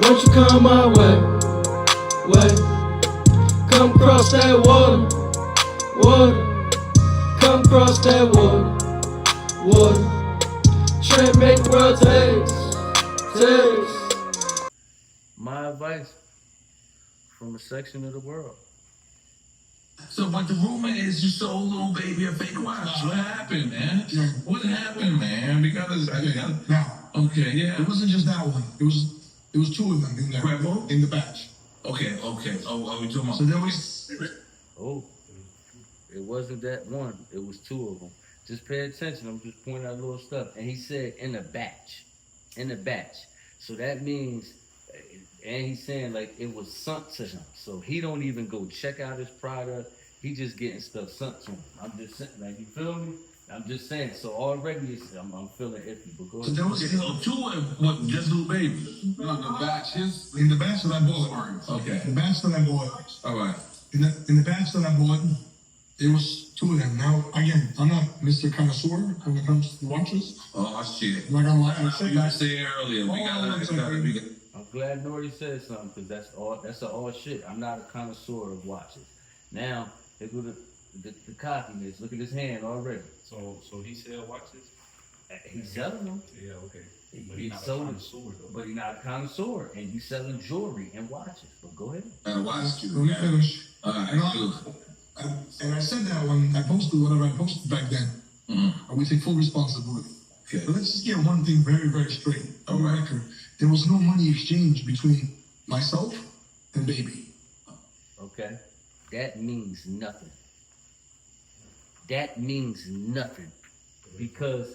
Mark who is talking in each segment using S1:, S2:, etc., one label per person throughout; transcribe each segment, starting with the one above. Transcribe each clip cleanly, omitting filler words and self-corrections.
S1: Won't you come my way? Come cross that water. Come cross that water. Trent make the world taste.
S2: My advice from a section of the world.
S3: So, but the rumor is you sold Lil Baby a fake watch. What happened, man? What happened, man? Because okay, yeah.
S4: It wasn't just that one. It was two of them in there.
S3: Rebel?
S4: In the batch.
S3: Okay. Oh, we talking about?
S4: So there was.
S2: Oh, it wasn't that one. It was two of them. Just pay attention. I'm just pointing out little stuff. And he said in a batch. So that means, and he's saying like it was sent to him. So he don't even go check out his product. He just getting stuff sent to him. I'm just saying, like, you feel me? I'm just saying. So already I'm feeling iffy. But go ahead.
S4: So there was
S3: two of what? Just Lil Baby?
S4: No, the batch. In the batch that I bought.
S3: Okay.
S4: The batch that I bought.
S3: All right.
S4: In the batch that I bought, there was two of them. Now, again, I'm not Mr. Connoisseur when it comes to watches.
S3: Oh, shit.
S4: Like I said,
S3: You said earlier, we got.
S2: I'm glad Nordy said something, because that's all shit. I'm not a connoisseur of watches. Now, look at the cockiness. Look at his hand already.
S5: So he sell watches?
S2: He's selling them.
S5: Yeah, okay. But
S2: He's
S5: not a
S2: selling,
S5: connoisseur though.
S2: but he's not a connoisseur, and you selling jewelry and watches. But go ahead.
S3: Watch you.
S4: let me finish.
S3: All right,
S4: And I said that when I posted whatever I posted back then.
S3: Mm-hmm.
S4: We take full responsibility.
S3: Okay.
S4: But let's just get one thing very, very straight on the record. There was no money exchange between myself and Baby.
S2: Okay? That means nothing. That means nothing. Because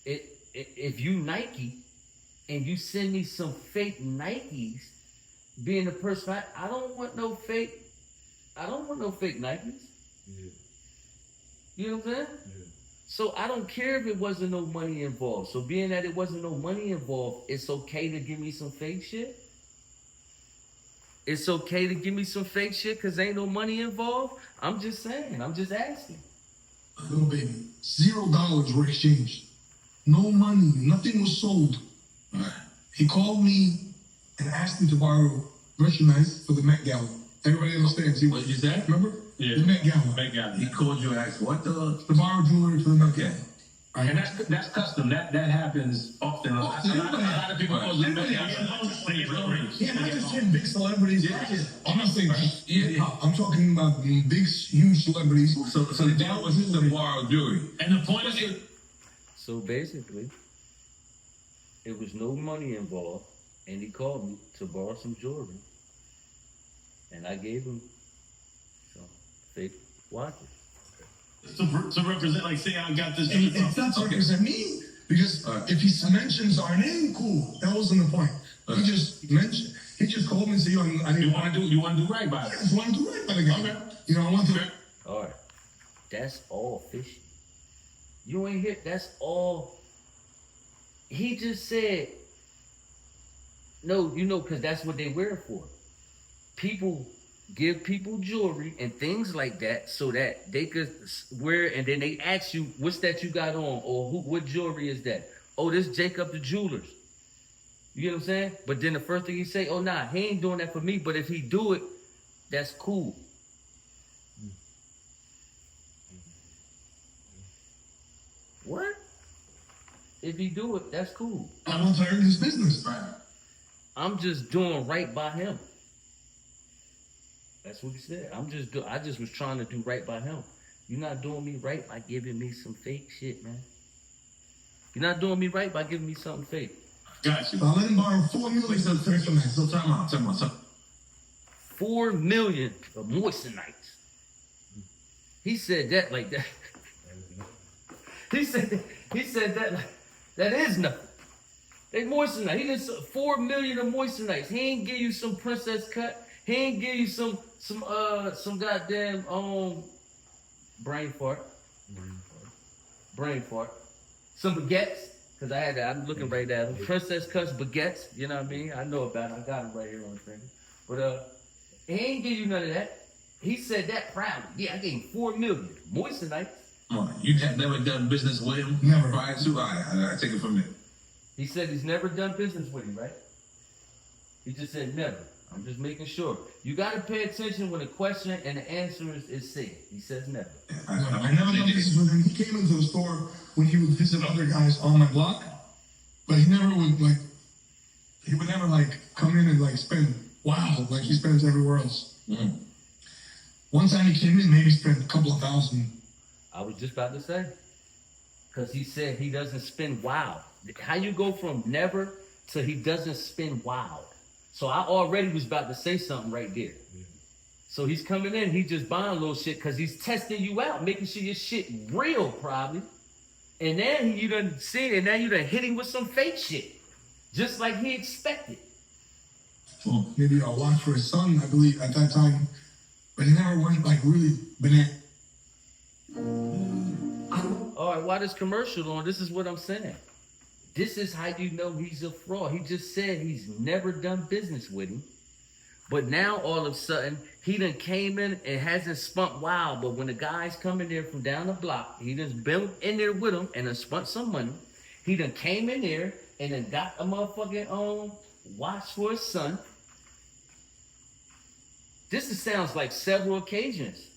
S2: if you Nike and you send me some fake Nikes, being the person, I don't want no fake Nikes.
S5: Yeah.
S2: You know what I'm saying?
S5: Yeah.
S2: So I don't care if it wasn't no money involved. So being that it wasn't no money involved, it's okay to give me some fake shit? It's okay to give me some fake shit because ain't no money involved? I'm just saying. I'm just asking.
S4: Lil Baby, $0 were exchanged. No money, nothing was sold. He called me and asked me to borrow merchandise for the Met Gala. Everybody understands.
S3: What did you say?
S4: Remember?
S5: Yeah.
S4: The Met Gala.
S3: He called you and asked what the?
S4: To borrow jewelry for the Met Gala. Right.
S5: And that's custom. That happens often. A lot of people call it.
S4: Yeah, not just saying big celebrities.
S5: Yeah.
S4: I'm not saying that.
S3: Yeah.
S4: I'm talking about big, huge celebrities.
S3: So that was the borrowed jewelry.
S5: And the point is,
S2: So basically, it was no money involved, and he called me to borrow some jewelry, and I gave him some fake watches.
S5: to represent, like, say I got this.
S4: It's not to represent me, because if he mentions our name, cool. That wasn't the point. He just called me and said, yo,
S5: You want to do right by it.
S4: I just want to do right by the guy.
S5: Okay.
S4: You know, I want to.
S2: All right, that's all fishy. You ain't hear, that's all. He just said, no, because that's what they wear it for. People give people jewelry and things like that so that they could wear, and then they ask you, what's that you got on? Or what jewelry is that? Oh, this Jacob the Jewelers. You know what I'm saying? But then the first thing he say, oh, nah, he ain't doing that for me, but if he do it, that's cool. What? If he do it, that's cool.
S4: I want to earn his business.
S3: Right.
S2: I'm just doing right by him. That's what he said. I just was trying to do right by him. You're not doing me right by giving me some fake shit, man. You're not doing me right by giving me something fake.
S5: Got you.
S4: So I let him borrow $4 million.
S3: So time out.
S2: 4 million of moistenites. He said that like that. He said that like that is nothing. They moissanite. He just 4 million of moistenites. He ain't give you some princess cut. He ain't give you some goddamn brain fart. Some baguettes. Cause I'm looking right at them. Princess cuts baguettes. You know what I mean? I know about it. I got them right here on the finger. But he ain't give you none of that. He said that proudly. Yeah, I gave him 4 million moistenites.
S3: You had never done business with him?
S4: Never.
S3: Prior to? I take it from there.
S2: He said he's never done business with him, right? He just said never. I'm just making sure. You got to pay attention when the question and the answer is said. He says never.
S4: I never done business with him. He came into the store when he would visit other guys on my block, but he never would like. He would never like come in and like spend like he spends everywhere else.
S2: Mm.
S4: One time he came in, maybe spent a couple of thousand.
S2: I was just about to say, because he said he doesn't spend wild. How you go from never to he doesn't spend wild? So I already was about to say something right there. So he's coming in, he's just buying a little shit because he's testing you out, making sure your shit real probably. And then you done see it, and now you done hit him with some fake shit. Just like he expected.
S4: Well, maybe a watch for his son, I believe, at that time. But he never went like really banana.
S2: All right, while this commercial on, this is what I'm saying. This is how you know he's a fraud. He just said he's never done business with him. But now all of a sudden, he done came in and hasn't spunk wild. But when the guys come in there from down the block, he done been in there with him and done spent some money. He done came in there and then got a motherfucking watch for his son. This sounds like several occasions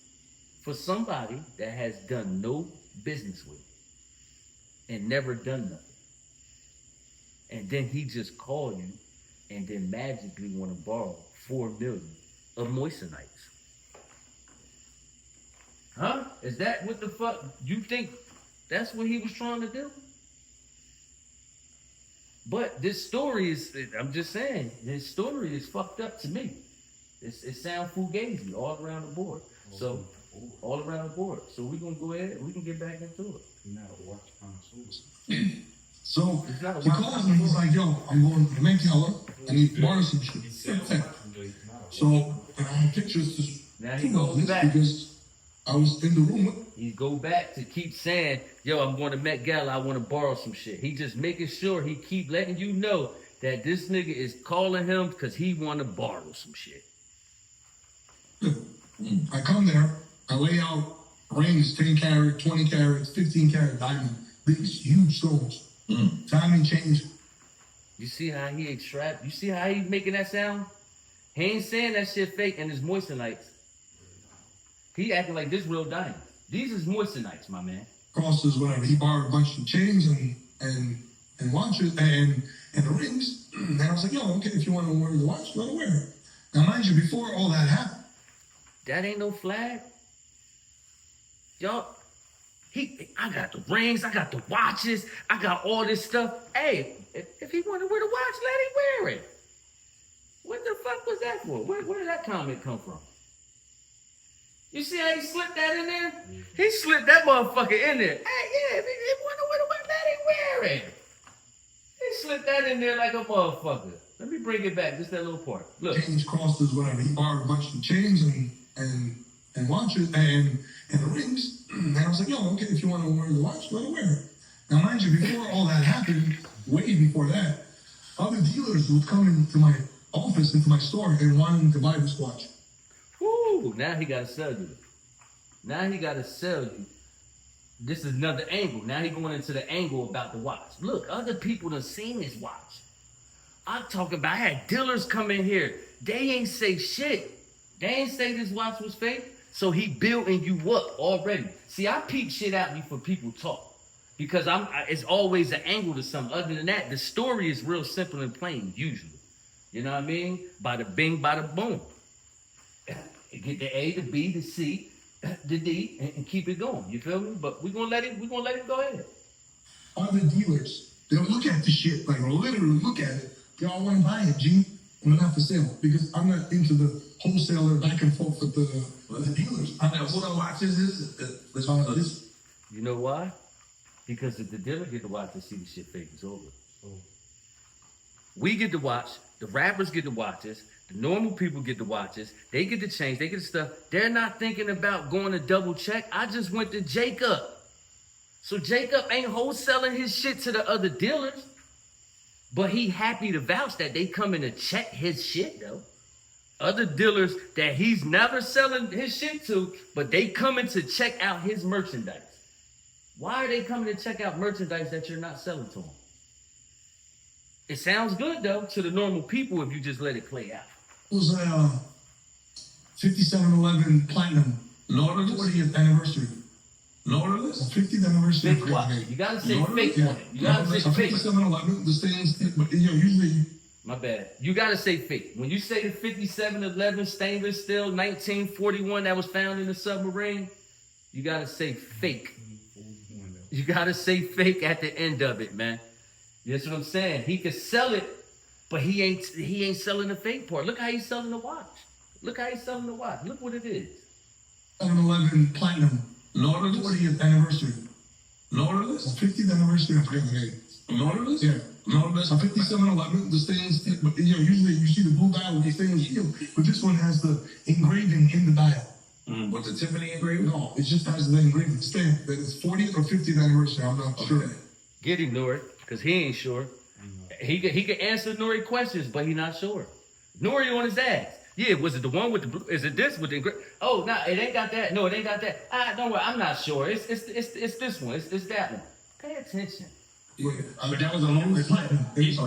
S2: for somebody that has done no business with him and never done nothing. And then he just called you and then magically want to borrow $4 million of moistenites. Huh? Is that what the fuck? You think that's what he was trying to do? But this story is, I'm just saying, this story is fucked up to me. It sounds fugazi all around the board. So, all around the board. So we're going to go ahead and we can get back into it.
S4: So he calls me, he's like, yo, I'm going to Mentella, I need to borrow some shit. So, and I have pictures to
S2: Now he
S4: prove
S2: goes
S4: this
S2: back.
S4: because I was in the room with
S2: He go back to keep saying, yo, I'm going to Met Gala, I want to borrow some shit. He just making sure he keep letting you know that this nigga is calling him because he want to borrow some shit.
S4: I come there, I lay out rings, 10 carat, 20 carats, 15 carat diamond, these huge stones. Timing change.
S2: You see how he extract? You see how he making that sound? He ain't saying that shit fake and it's moistenites. He acting like this real diamond. These is moistenites, my man.
S4: Crosses, whatever. He borrowed a bunch of chains and watches and the rings. And I was like, yo, okay, if you want to wear the watch, let her wear it. Now, mind you, before all that happened,
S2: That ain't no flag. Y'all, I got the rings, I got the watches, I got all this stuff. Hey, if he want to wear the watch, let him wear it. What the fuck was that for? Where did that comment come from? You see how he slipped that in there? He slipped that motherfucker in there. Hey, yeah, if he want to wear the watch, let him wear it. He slipped that in there like a motherfucker. Let me bring it back, just that little part. Look.
S4: chains, crosses, whatever. He borrowed a bunch of chains and watches and the rings. And I was like, yo, okay, if you want to wear the watch, let her wear it. Now, mind you, before all that happened, way before that, other dealers would come into my office, into my store, and wanting to buy this watch.
S2: Woo, now he got to sell you. Now he got to sell you. This is another angle. Now he going into the angle about the watch. Look, other people done seen his watch. I'm talking about, I had dealers come in here. They ain't say shit. They ain't say this watch was fake. So he building you up already. See, I peep shit out before people talk. Because it's always an angle to something. Other than that, the story is real simple and plain, usually. You know what I mean? Bada bing, bada boom. Get the A, the B, the C, the D, and keep it going. You feel me? But we're gonna let it go ahead.
S4: Other dealers, they'll look at the shit, like literally look at it. Y'all want to buy it, G? And they're not for sale. Because I'm not into the wholesaler back and forth with the dealers.
S3: I mean, what watches is this?
S2: You know why? Because if the dealer get to watch and see the shit fake, it's over. We get to watch, the rappers get the watches, the normal people get the watches, they get the change, they get the stuff. They're not thinking about going to double check. I just went to Jacob. So Jacob ain't wholesaling his shit to the other dealers. But he happy to vouch that they coming to check his shit though. Other dealers that he's never selling his shit to, but they coming to check out his merchandise. Why are they coming to check out merchandise that you're not selling to them? It sounds good though to the normal people if you just let it play out.
S4: It was a 5711 Platinum
S3: Nautilus?
S4: 40th anniversary.
S3: Nautilus?
S4: 50th anniversary.
S2: Fake watch. You gotta say
S3: Nautilus?
S2: fake
S4: Yeah.
S2: on it. You gotta say fake.
S4: 5711, the stains, but usually
S2: My bad. You gotta say fake. When you say the 5711 stainless steel 1941 that was found in the submarine, you gotta say fake. You gotta say fake at the end of it, man. That's what I'm saying. He could sell it, but he ain't selling the fake part. Look how he's selling the watch. Look how he's selling the watch. Look what it is.
S4: 711 Platinum
S3: Nautilus?
S4: 40th anniversary.
S3: Nautilus?
S4: 50th anniversary, I forget the name.
S3: Nautilus?
S4: Yeah.
S3: Nautilus?
S4: A 5711, the stains, but usually you see the blue dial with the stainless steel, but this one has the engraving in the dial.
S3: With the Tiffany engraving?
S4: No, it just has the engraving stamp that it's 40th or 50th anniversary. I'm not sure.
S3: Okay.
S2: Get him, Nori, because he ain't sure. He could answer Nori questions, but he not sure. Nori on his ass. Yeah, was it the one with the blue? Is it this with the oh, no, it ain't got that. No, it ain't got that. Don't worry, I'm not sure. It's this one. It's that one. Pay attention.
S3: Yeah.
S5: But that was a long platinum. He's
S3: I'm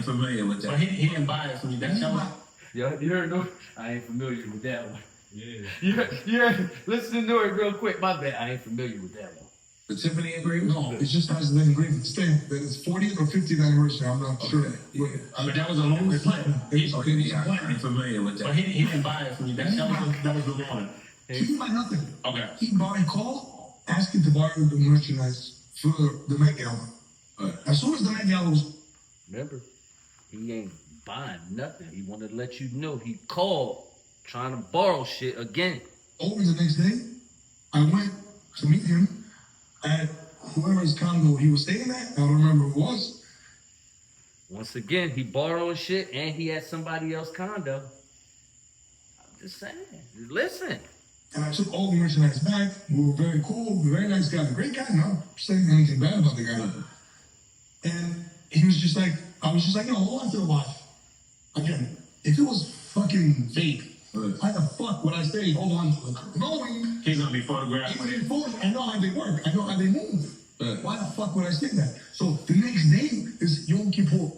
S3: familiar with
S5: But
S3: that.
S5: he didn't buy it from you. That was
S2: Yeah, you heard Nori? I ain't familiar with that one. Yeah. Listen to Nori real quick. My bad. I ain't familiar with that one.
S3: The Tiffany engraving?
S4: No, it just has the engraving stamp that it's 40th or 50th anniversary. I'm not sure.
S3: Okay. Yeah.
S5: but that was a long platinum. He's
S3: I'm familiar with
S5: But
S3: that.
S5: he didn't buy it from you. That was the one.
S4: He didn't buy nothing.
S5: Okay.
S4: He called asking to borrow the merchandise for the Met Gala. As soon as the Met Gala was
S2: Remember, he ain't buying nothing. He wanted to let you know he called trying to borrow shit again.
S4: over the next day, I went to meet him at whoever's condo he was staying at. I don't remember who it was.
S2: Once again, he borrowing shit and he had somebody else condo. I'm just saying. Listen.
S4: And I took all the merchandise back. We were very cool, very nice guy, great guy. Not saying anything bad about the guy. And he was just like, I was just like, hold on to the watch. Again, if it was fucking fake, why the fuck would I say hold on to it? Knowing
S5: He's gonna be photographed.
S4: even in photos, I know how they work, I know how they move. Why the fuck would I say that? So the next day is Yom Kippur.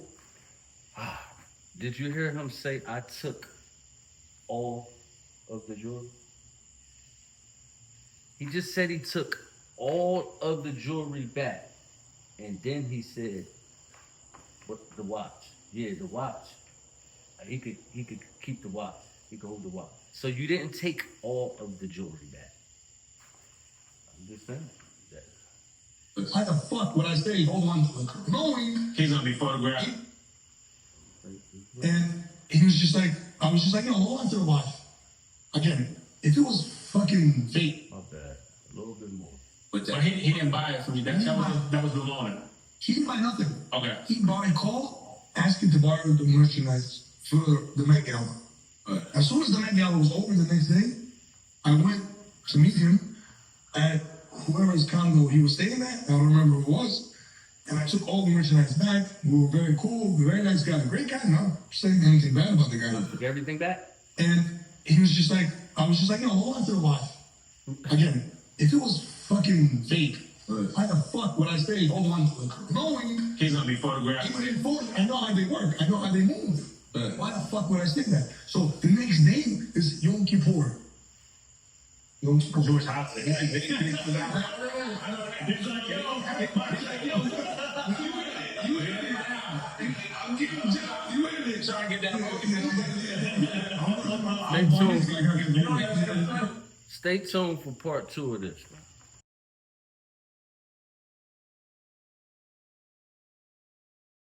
S2: Did you hear him say, I took all of the jewelry? He just said he took all of the jewelry back. And then he said, what, the watch? Yeah, the watch. He could keep the watch. He could hold the watch. So you didn't take all of the jewelry back. I'm just saying that.
S4: Why the fuck would I say hold on to it? Knowing,
S5: He's gonna be photographed.
S4: and he was just like, I was just like, hold on to the watch. Again, if it was fucking fake,
S2: My bad. A little bit more.
S3: With
S5: But
S3: that.
S5: he didn't buy it from you. That was the one.
S4: he didn't buy nothing.
S5: Okay.
S4: He called asking to borrow the merchandise for the Met Gala. As soon as the Met Gala was over the next day, I went to meet him at whoever's condo he was staying at. I don't remember who it was. And I took all the merchandise back. We were very cool, very nice guy, great guy. Not saying anything bad about the guy.
S2: Took everything back?
S4: And he was just like, I was just like, hold on to the watch. Again, if it was fucking fake, why the fuck would I say hold on to it? Knowing,
S5: He's gonna be photographed.
S4: even in photos, I know how they work, I know how they move. Why the fuck would I say that? So the next day is Yom Kippur. Yom Kippur.
S5: Jewish holiday.
S2: Stay tuned for part 2 of this, man.